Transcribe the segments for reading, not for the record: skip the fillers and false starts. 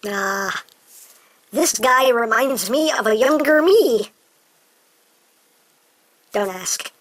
This guy reminds me of a younger me. Don't ask.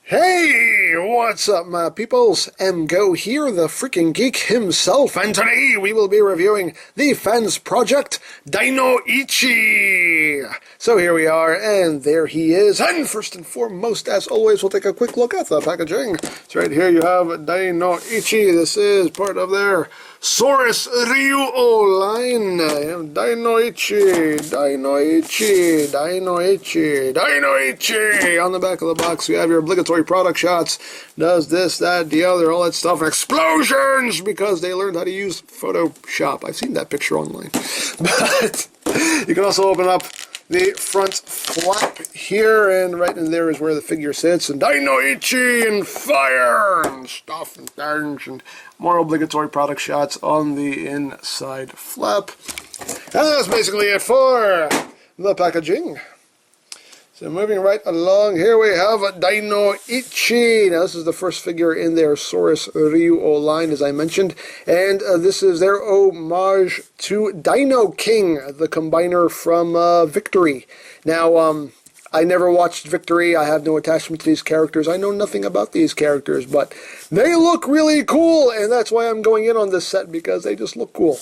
Hey, what's up, my peoples? EmGo here, the freaking geek himself, and today we will be reviewing the Fansproject DINOICHI. So here we are, and there he is. And first and foremost, as always, we'll take a quick look at the packaging. So right here you have DINOICHI. This is part of their Saurus Ryuo line. DINOICHI. On the back of the box, you have your obligatory product shots. Does this, that, the other, all that stuff. And explosions! Because they learned how to use Photoshop. I've seen that picture online. But you can also open up the front flap here, and right in there is where the figure sits, and DINOICHI and fire and stuff and things, and more obligatory product shots on the inside flap. And that's basically it for the packaging. So moving right along, here we have DINOICHI. Now this is the first figure in their Saurus Ryuo line, as I mentioned, and this is their homage to Dino King, the combiner from Victory. Now, I never watched Victory. I have no attachment to these characters. I know nothing about these characters, but they look really cool, and that's why I'm going in on this set, because they just look cool.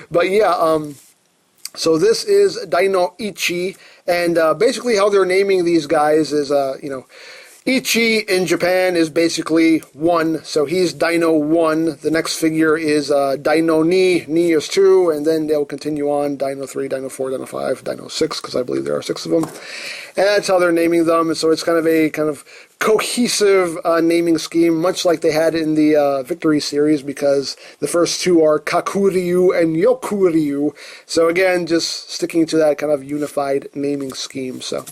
But yeah, so this is DINOICHI, and basically how they're naming these guys is, Ichi in Japan is basically 1, so he's Dino 1. The next figure is Dino Ni. Ni is 2, and then they'll continue on Dino 3, Dino 4, Dino 5, Dino 6, because I believe there are 6 of them. And that's how they're naming them, and so it's kind of a cohesive naming scheme, much like they had in the Victory series, because the first 2 are Kakuryu and Yokuryu. So again, just sticking to that kind of unified naming scheme. So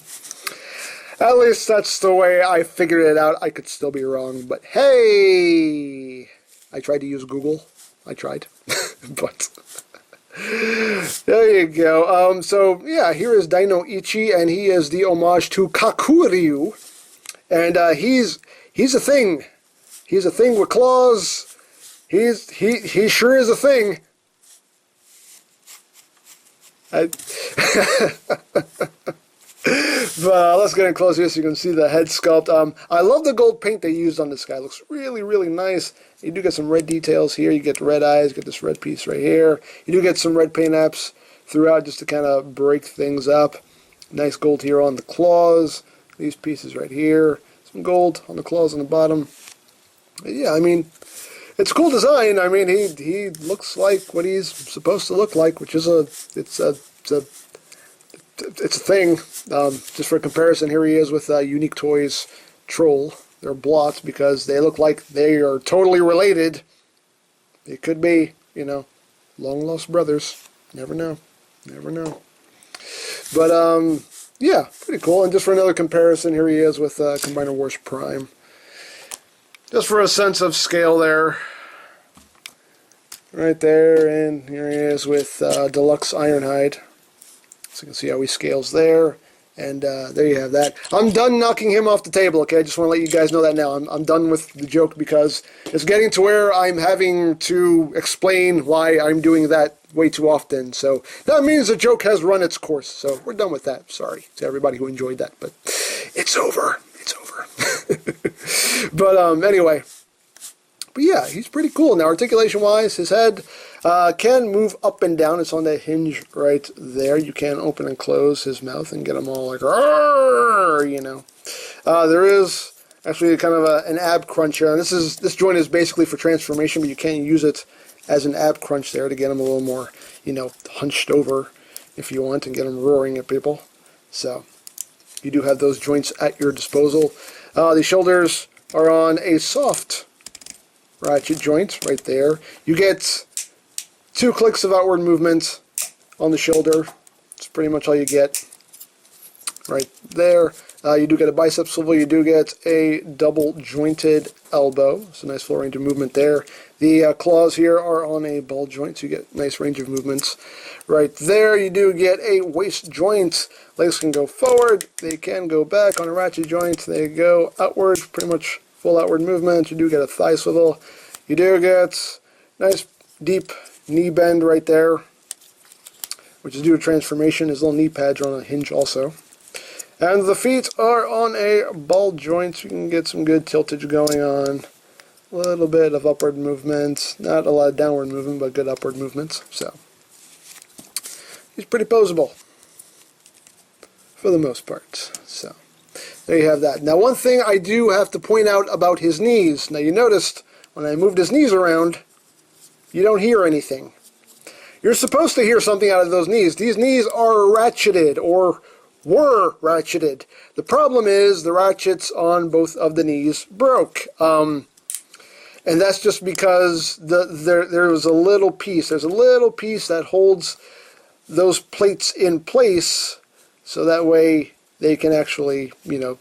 at least that's the way I figured it out. I could still be wrong, but hey! I tried to use Google. I tried. But there you go. So yeah, here is DINOICHI, and he is the homage to Kakuryu. And he's a thing. He's a thing with claws. He sure is a thing. But let's get in close here so you can see the head sculpt. I love the gold paint they used on this guy. It looks really, really nice. You do get some red details here. You get red eyes. You get this red piece right here. You do get some red paint apps throughout just to kind of break things up. Nice gold here on the claws. These pieces right here. Some gold on the claws on the bottom. But yeah, I mean, it's a cool design. I mean, he looks like what he's supposed to look like, which is it's a thing. Just for comparison, here he is with Unique Toys Troll. They're blots because they look like they are totally related. It could be, long lost brothers. Never know. Never know. But yeah, pretty cool. And just for another comparison, here he is with Combiner Wars Prime. Just for a sense of scale there. Right there, and here he is with Deluxe Ironhide. So you can see how he scales there. And there you have that. I'm done knocking him off the table, okay? I just want to let you guys know that now. I'm done with the joke because it's getting to where I'm having to explain why I'm doing that way too often. So that means the joke has run its course. So we're done with that. Sorry to everybody who enjoyed that, but it's over. It's over. But anyway. But yeah, he's pretty cool. Now, articulation-wise, his head can move up and down. It's on that hinge right there. You can open and close his mouth and get him all like, there is actually kind of an ab crunch here. And this joint is basically for transformation, but you can use it as an ab crunch there to get him a little more, hunched over if you want and get him roaring at people. So you do have those joints at your disposal. The shoulders are on a soft ratchet joint right there. You get 2 clicks of outward movement on the shoulder. It's pretty much all you get right there. You do get a bicep swivel. You do get a double jointed elbow. So nice full range of movement there. The claws here are on a ball joint, so you get nice range of movements. Right there, you do get a waist joint. Legs can go forward, they can go back on a ratchet joint, they go outward, pretty much full outward movement. You do get a thigh swivel. You do get nice deep knee bend right there, which is due to transformation. His little knee pads are on a hinge also. And the feet are on a ball joint, so you can get some good tiltage going on. A little bit of upward movement, not a lot of downward movement, but good upward movements. So he's pretty poseable for the most part. So there you have that. Now, one thing I do have to point out about his knees. Now, you noticed when I moved his knees around, you don't hear anything. You're supposed to hear something out of those knees. These knees are ratcheted, or were ratcheted. The problem is the ratchets on both of the knees broke. And that's just because there was a little piece. There's a little piece that holds those plates in place, so that way they can actually, so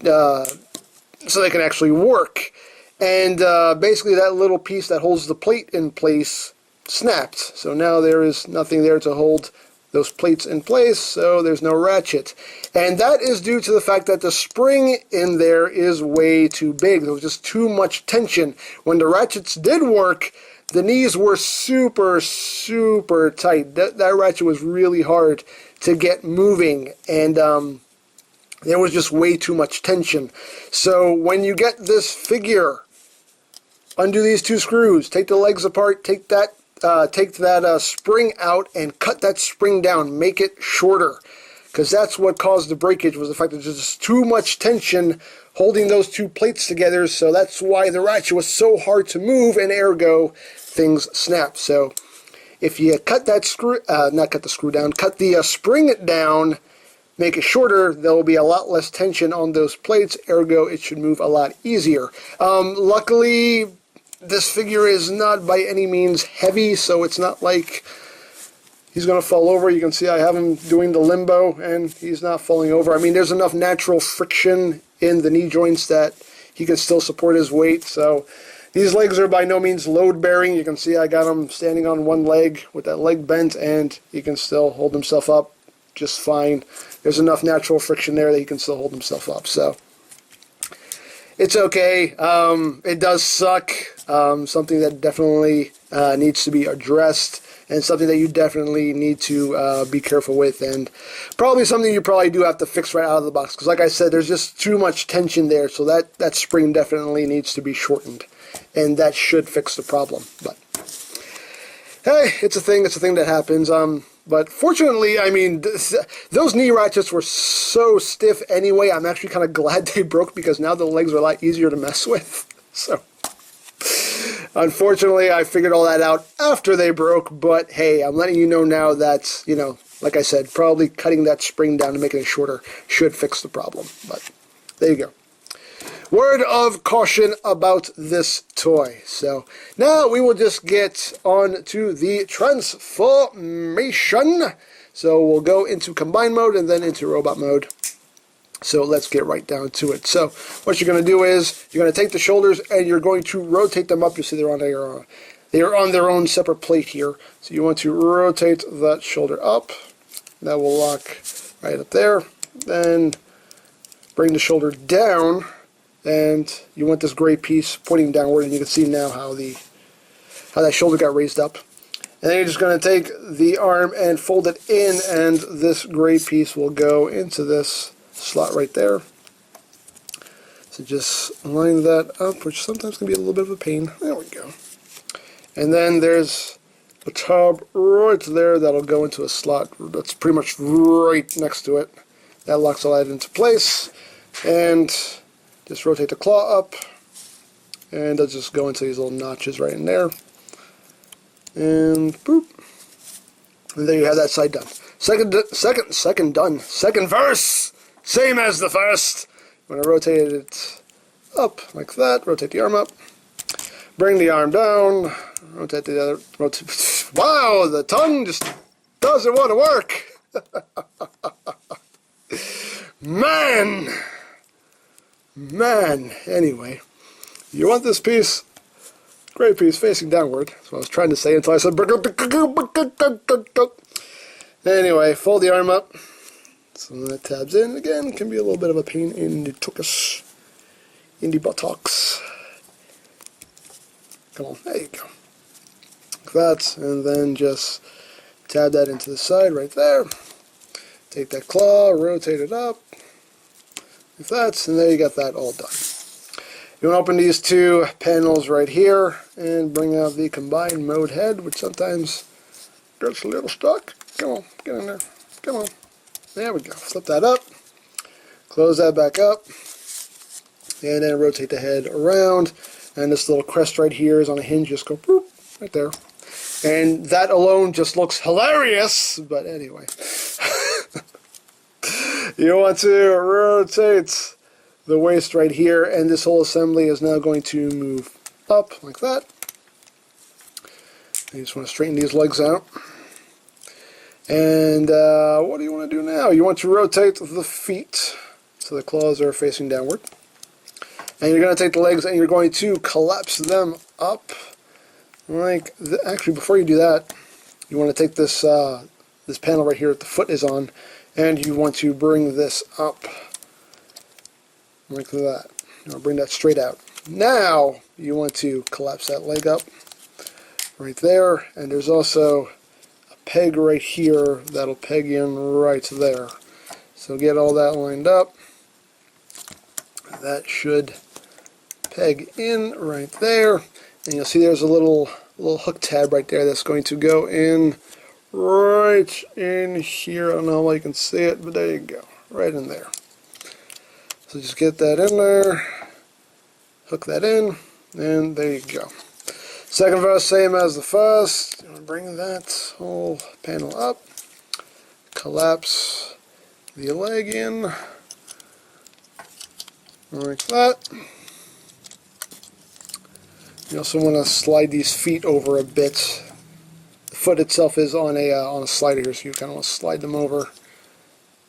they can actually work. And basically that little piece that holds the plate in place snapped. So now there is nothing there to hold those plates in place, so there's no ratchet. And that is due to the fact that the spring in there is way too big. There was just too much tension. When the ratchets did work, the knees were super, super tight. That ratchet was really hard to get moving, and there was just way too much tension. So when you get this figure, undo these two screws, take the legs apart, take that spring out and cut that spring down, make it shorter, because that's what caused the breakage, was the fact that there's just too much tension holding those two plates together. So that's why the ratchet was so hard to move, and ergo things snap. So if you cut that screw, not cut the screw down, cut the spring down, make it shorter, there will be a lot less tension on those plates, ergo it should move a lot easier. Luckily, this figure is not by any means heavy, so it's not like he's going to fall over. You can see I have him doing the limbo, and he's not falling over. I mean, there's enough natural friction in the knee joints that he can still support his weight. So these legs are by no means load-bearing. You can see I got him standing on one leg with that leg bent, and he can still hold himself up just fine. There's enough natural friction there that he can still hold himself up. So it's okay. It does suck. Something that definitely needs to be addressed, and something that you definitely need to be careful with, and probably something you probably do have to fix right out of the box, because like I said, there's just too much tension there, so that spring definitely needs to be shortened, and that should fix the problem. But hey, it's a thing that happens. But fortunately, I mean, those knee ratchets were so stiff anyway. I'm actually kind of glad they broke, because now the legs are a lot easier to mess with. So unfortunately, I figured all that out after they broke, but hey, I'm letting you know now that, like I said, probably cutting that spring down and making it shorter should fix the problem. But there you go. Word of caution about this toy. So now we will just get on to the transformation. So we'll go into combine mode and then into robot mode. So let's get right down to it. So what you're going to do is you're going to take the shoulders and you're going to rotate them up. You see they're on their own separate plate here. So you want to rotate that shoulder up. That will lock right up there. Then bring the shoulder down, and you want this gray piece pointing downward, and you can see now how that shoulder got raised up. And then you're just going to take the arm and fold it in, and this gray piece will go into this slot right there. So just line that up, which sometimes can be a little bit of a pain. There we go. And then there's a tab right there that'll go into a slot that's pretty much right next to it. That locks all that into place. And just rotate the claw up, and it'll just go into these little notches right in there. And boop. And there you have that side done. Second done. Second verse! Same as the first. I'm going to rotate it up like that. Rotate the arm up. Bring the arm down. Rotate the other. Wow, the tongue just doesn't want to work. Man, anyway, you want this piece Great piece, facing downward. That's what I was trying to say until I said... Anyway, fold the arm up. So that tabs in. Again, can be a little bit of a pain in the tuchus. In the buttocks. Come on, there you go. Like that, and then just tab that into the side right there. Take that claw, rotate it up. Like that, and there you got that all done. You want to open these two panels right here and bring out the combined mode head, which sometimes gets a little stuck. Come on, get in there. Come on. There we go. Flip that up. Close that back up. And then rotate the head around. And this little crest right here is on a hinge. Just go boop, right there. And that alone just looks hilarious. But anyway. You want to rotate the waist right here. And this whole assembly is now going to move up like that. You just want to straighten these legs out. And what do you want to do now? You want to rotate the feet so the claws are facing downward. And you're going to take the legs and you're going to collapse them up. Like, actually, before you do that, you want to take this this panel right here that the foot is on, and you want to bring this up like that. You want to bring that straight out. Now you want to collapse that leg up right there, and there's also a peg right here that'll peg in right there. So get all that lined up. That should peg in right there, and you'll see there's a little hook tab right there that's going to go in right in here. I don't know how well you can see it, but there you go, right in there. So just get that in there, hook that in, and there you go. Second verse, same as the first. You want to bring that whole panel up, collapse the leg in like that. You also want to slide these feet over a bit. The foot itself is on a slider here, so you kind of want to slide them over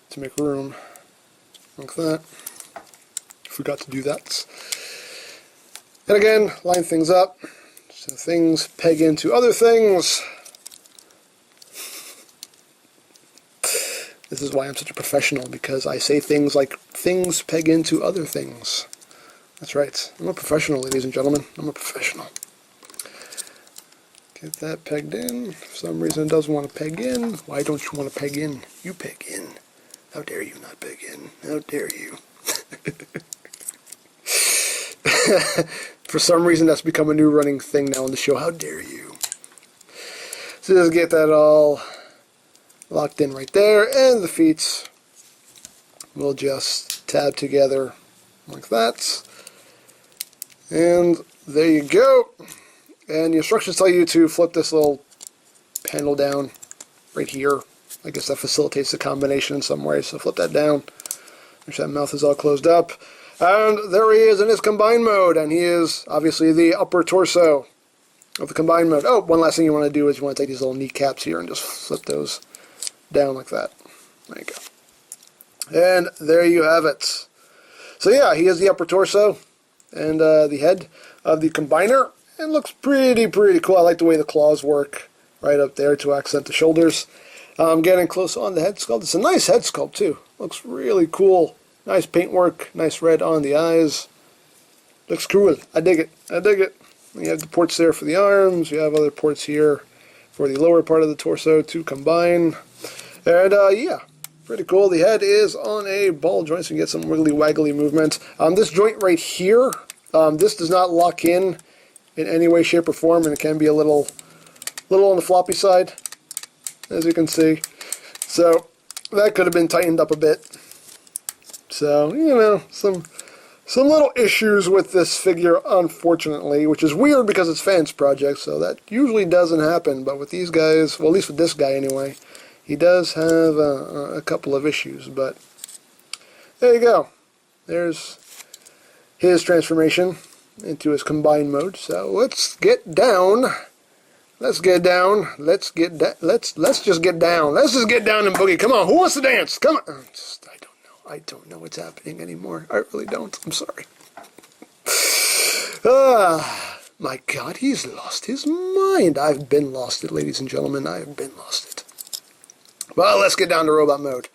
to make room, like that. Forgot to do that. And again, line things up so things peg into other things. This is why I'm such a professional, because I say things like things peg into other things. That's right. I'm a professional, ladies and gentlemen. I'm a professional. Get that pegged in. For some reason it doesn't want to peg in. Why don't you want to peg in? You peg in. How dare you not peg in? How dare you? For some reason that's become a new running thing now on the show. How dare you? So just get that all locked in right there, and the feet will just tab together like that. And there you go. And the instructions tell you to flip this little panel down right here. I guess that facilitates the combination in some way. So flip that down. Make sure that mouth is all closed up. And there he is in his combined mode. And he is obviously the upper torso of the combined mode. Oh, one last thing you want to do is you want to take these little kneecaps here and just flip those down like that. There you go. And there you have it. So yeah, he is the upper torso and the head of the combiner. And looks pretty cool. I like the way the claws work right up there to accent the shoulders. Getting close on the head sculpt. It's a nice head sculpt too. Looks really cool. Nice paintwork. Nice red on the eyes. Looks cool. I dig it. I dig it. You have the ports there for the arms. You have other ports here for the lower part of the torso to combine. And yeah, pretty cool. The head is on a ball joint, so you get some wiggly waggly movement. This joint right here, this does not lock in any way, shape, or form, and it can be a little on the floppy side, as you can see. So that could have been tightened up a bit. So, you know, some little issues with this figure, unfortunately, which is weird because it's Fansproject, so that usually doesn't happen. But with these guys, well, at least with this guy anyway, he does have a couple of issues. But there you go. There's his transformation into his combined mode. So let's get down. Let's get down. Let's just get down. Let's just get down and boogie. Come on, who wants to dance? Come on. I don't know what's happening anymore. I really don't. I'm sorry. My God, he's lost his mind. I've been lost it, ladies and gentlemen. I have been lost it. Well, let's get down to robot mode.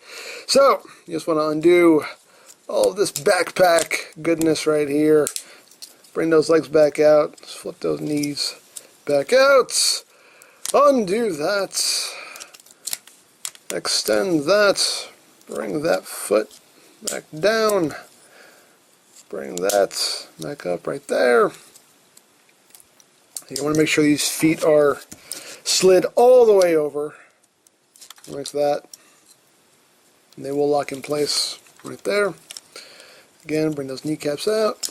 So, you just want to undo all of this backpack goodness right here. Bring those legs back out. Flip those knees back out. Undo that. Extend that. Bring that foot back down. Bring that back up right there. You want to make sure these feet are slid all the way over, like that. And they will lock in place right there. Again, bring those kneecaps out.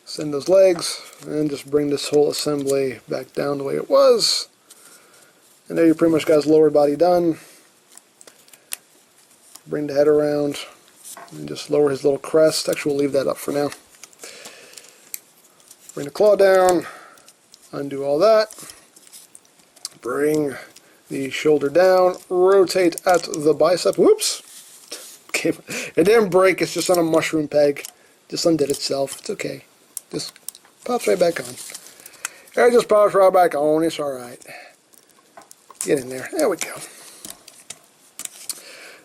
Send those legs, and just bring this whole assembly back down the way it was. And there you pretty much got his lower body done. Bring the head around, and just lower his little crest. Actually, we'll leave that up for now. Bring the claw down. Undo all that. Bring the shoulder down. Rotate at the bicep. Whoops! It didn't break. It's just on a mushroom peg. Just undid itself. It's okay. Just pops right back on. It just pops right back on. It's alright. Get in there. There we go.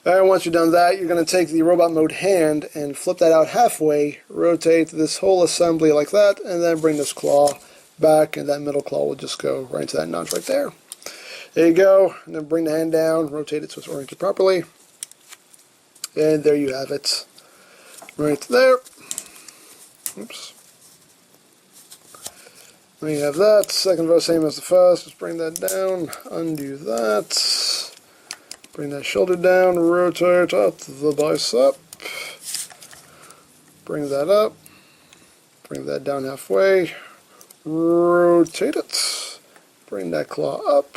Alright, once you've done that, you're going to take the robot mode hand and flip that out halfway. Rotate this whole assembly like that, and then bring this claw back, and that middle claw will just go right into that notch right there. There you go. And then bring the hand down, rotate it so it's oriented properly. And there you have it. Right there. Oops. There you have that. Second row, same as the first. Just bring that down, undo that. Bring that shoulder down, rotate up the bicep. Bring that up. Bring that down halfway. Rotate it. Bring that claw up.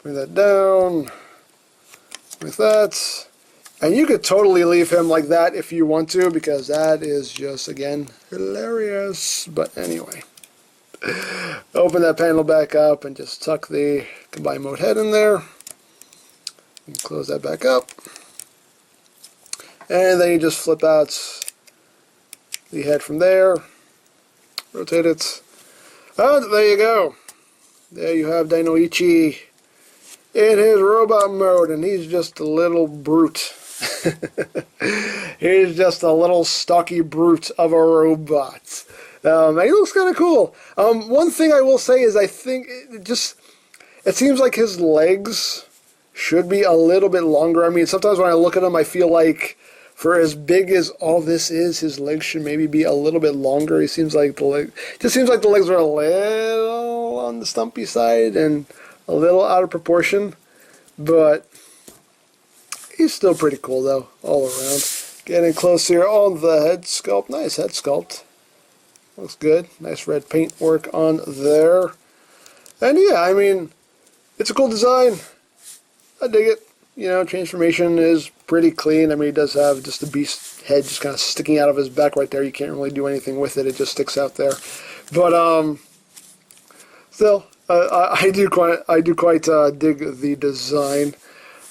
Bring that down. Like that. And you could totally leave him like that if you want to, because that is just, again, hilarious. But anyway. Open that panel back up and just tuck the combined mode head in there. And close that back up. And then you just flip out the head from there. Rotate it. And there you go. There you have DINOICHI in his robot mode, and he's just a little brute. He's just a little stocky brute of a robot. And he looks kind of cool. One thing I will say is I think it seems like his legs should be a little bit longer. I mean, sometimes when I look at him, I feel like for as big as all this is, his legs should maybe be a little bit longer. Just seems like the legs are a little on the stumpy side and a little out of proportion. But he's still pretty cool though, all around. Getting close here on the head sculpt. Nice head sculpt. Looks good. Nice red paint work on there. And yeah, I mean, it's a cool design. I dig it. You know, transformation is pretty clean. I mean, he does have just the beast head just kind of sticking out of his back right there. You can't really do anything with it. It just sticks out there. But still, I do quite dig the design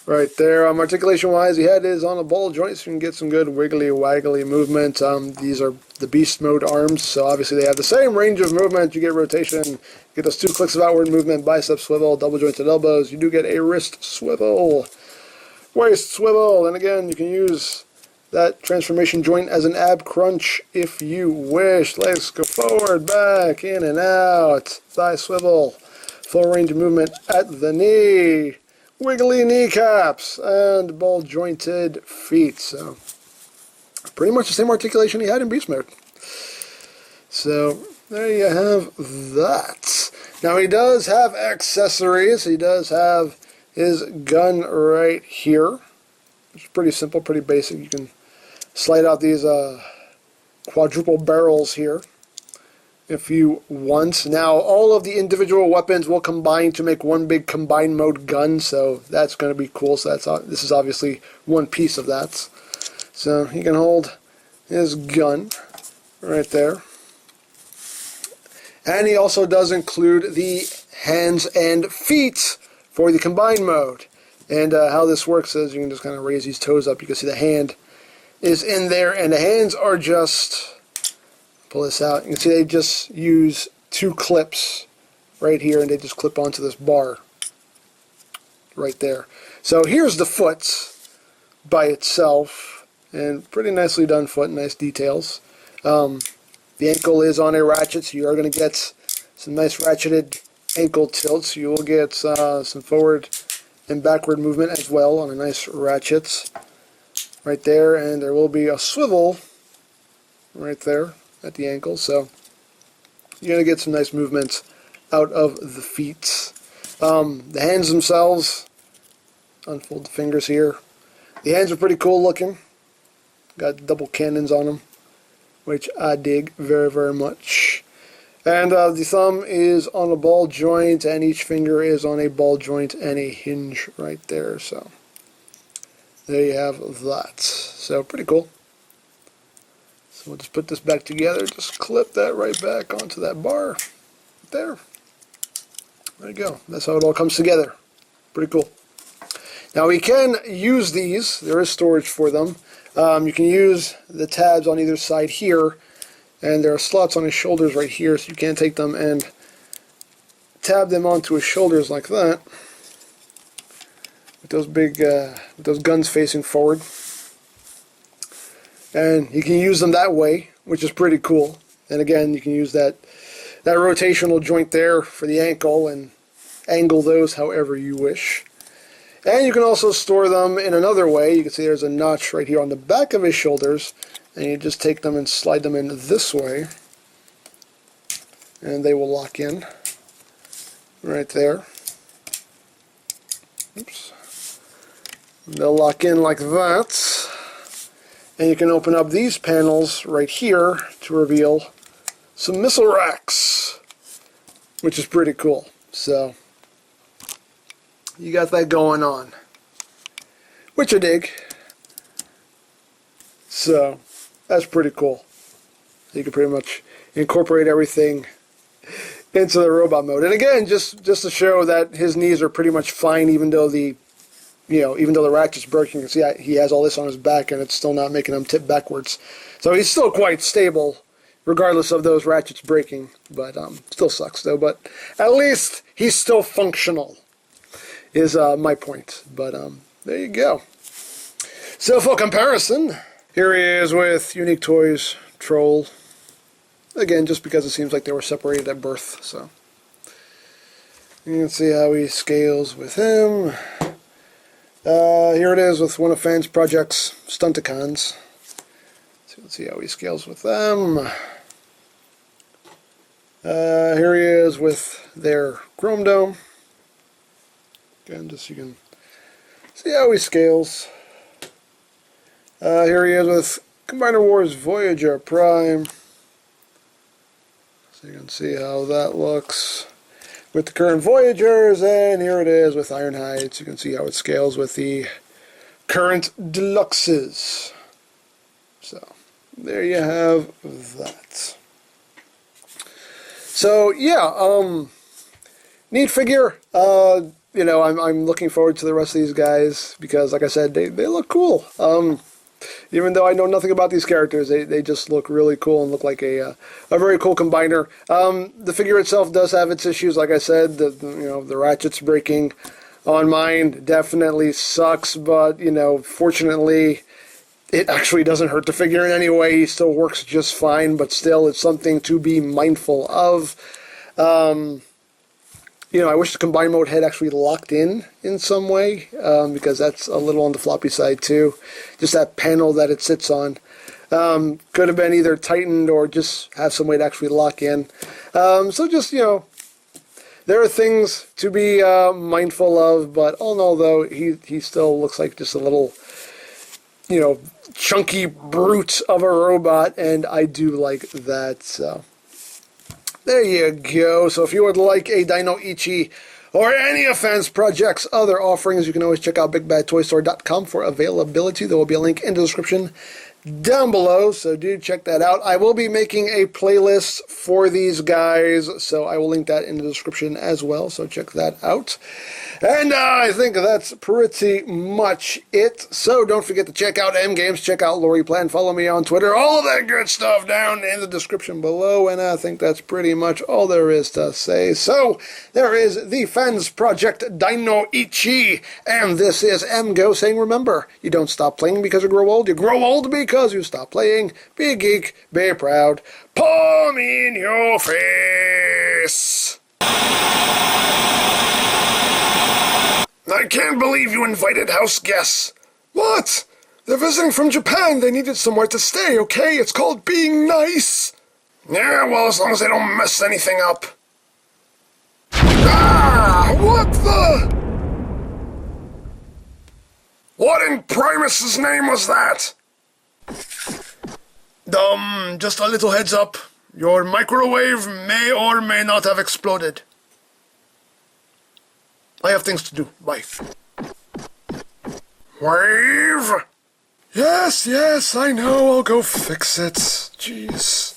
right there. Articulation-wise, the head is on a ball joint, so you can get some good wiggly-waggly movement. These are the beast mode arms, so obviously they have the same range of movement. You get rotation, you get those 2 clicks of outward movement, bicep swivel, double jointed elbows. You do get a wrist swivel, waist swivel, and again, you can use that transformation joint as an ab crunch if you wish. Legs go forward, back, in and out. Thigh swivel, full range of movement at the knee. Wiggly kneecaps and ball jointed feet. So pretty much the same articulation he had in beast mode. So there you have that. Now he does have accessories. He does have his gun right here. It's pretty simple, pretty basic. You can slide out these quadruple barrels here if you want. Now all of the individual weapons will combine to make one big combined mode gun, so that's going to be cool. So this is obviously one piece of that. So he can hold his gun right there. And he also does include the hands and feet for the combined mode. And how this works is you can just kind of raise these toes up. You can see the hand is in there, and the hands are just, pull this out, you can see they just use two clips right here, and they just clip onto this bar right there. So here's the foot by itself, and pretty nicely done foot, nice details. The ankle is on a ratchet, so you are going to get some nice ratcheted ankle tilts. You will get some forward and backward movement as well on a nice ratchet right there, and there will be a swivel right there at the ankle, so you're going to get some nice movement out of the feet. The hands themselves, unfold the fingers here. The hands are pretty cool looking. Got double cannons on them, which I dig very, very much. And the thumb is on a ball joint, and each finger is on a ball joint and a hinge right there. So there you have that. So pretty cool. So we'll just put this back together. Just clip that right back onto that bar. There. There you go. That's how it all comes together. Pretty cool. Now we can use these. There is storage for them. You can use the tabs on either side here, and there are slots on his shoulders right here, so you can take them and tab them onto his shoulders like that, with those big, with those guns facing forward. And you can use them that way, which is pretty cool. And again, you can use that rotational joint there for the ankle and angle those however you wish. And you can also store them in another way. You can see there's a notch right here on the back of his shoulders, and you just take them and slide them in this way, and they will lock in right there. Oops. They'll lock in like that. And you can open up these panels right here to reveal some missile racks, which is pretty cool. So you got that going on, which I dig. So that's pretty cool. You can pretty much incorporate everything into the robot mode. And again, just to show that his knees are pretty much fine, even though the ratchet's broken. You can see he has all this on his back, and it's still not making him tip backwards. So he's still quite stable, regardless of those ratchets breaking. But still sucks though. But at least he's still functional, is my point. But there you go. So for comparison, here he is with Unique Toys Troll. Again, just because it seems like they were separated at birth. So you can see how he scales with him. Here it is with one of Fansproject's Stunticons. So let's see how he scales with them. Here he is with their Chrome Dome. Again, just so you can see how he scales. Here he is with Combiner Wars Voyager Prime. So you can see how that looks with the current Voyagers, and here it is with Ironhides. You can see how it scales with the current Deluxes. So there you have that. So yeah, neat figure. You know, I'm looking forward to the rest of these guys because, like I said, they look cool. Even though I know nothing about these characters, they just look really cool and look like a very cool combiner. The figure itself does have its issues, like I said. The ratchets breaking on mine definitely sucks, but fortunately, it actually doesn't hurt the figure in any way. He still works just fine, but still, it's something to be mindful of. I wish the combine mode had actually locked in some way, because that's a little on the floppy side too. Just that panel that it sits on could have been either tightened or just have some way to actually lock in. So just, there are things to be mindful of, but all in all though, he still looks like just a little, chunky brute of a robot, and I do like that, so there you go. So if you would like a DINOICHI or any of Fansproject's other offerings, you can always check out BigBadToyStore.com for availability. There will be a link in the description down below, so do check that out. I will be making a playlist for these guys, so I will link that in the description as well, so check that out. And I think that's pretty much it. So don't forget to check out EmGames, check out Lori Plan, follow me on Twitter, all of that good stuff down in the description below. And I think that's pretty much all there is to say. So there is the Fansproject DINOICHI, and this is EmGo saying, remember, you don't stop playing because you grow old. You grow old because you stop playing. Be a geek, be proud. Palm in your face. I can't believe you invited house guests. What? They're visiting from Japan. They needed somewhere to stay, okay? It's called being nice. Yeah, well, as long as they don't mess anything up. Ah! What the? What in Primus's name was that? Just a little heads up. Your microwave may or may not have exploded. I have things to do. Bye. Wave? Yes, I know. I'll go fix it. Jeez.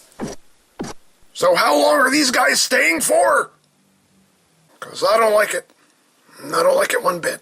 So how long are these guys staying for? 'Cause I don't like it. I don't like it one bit.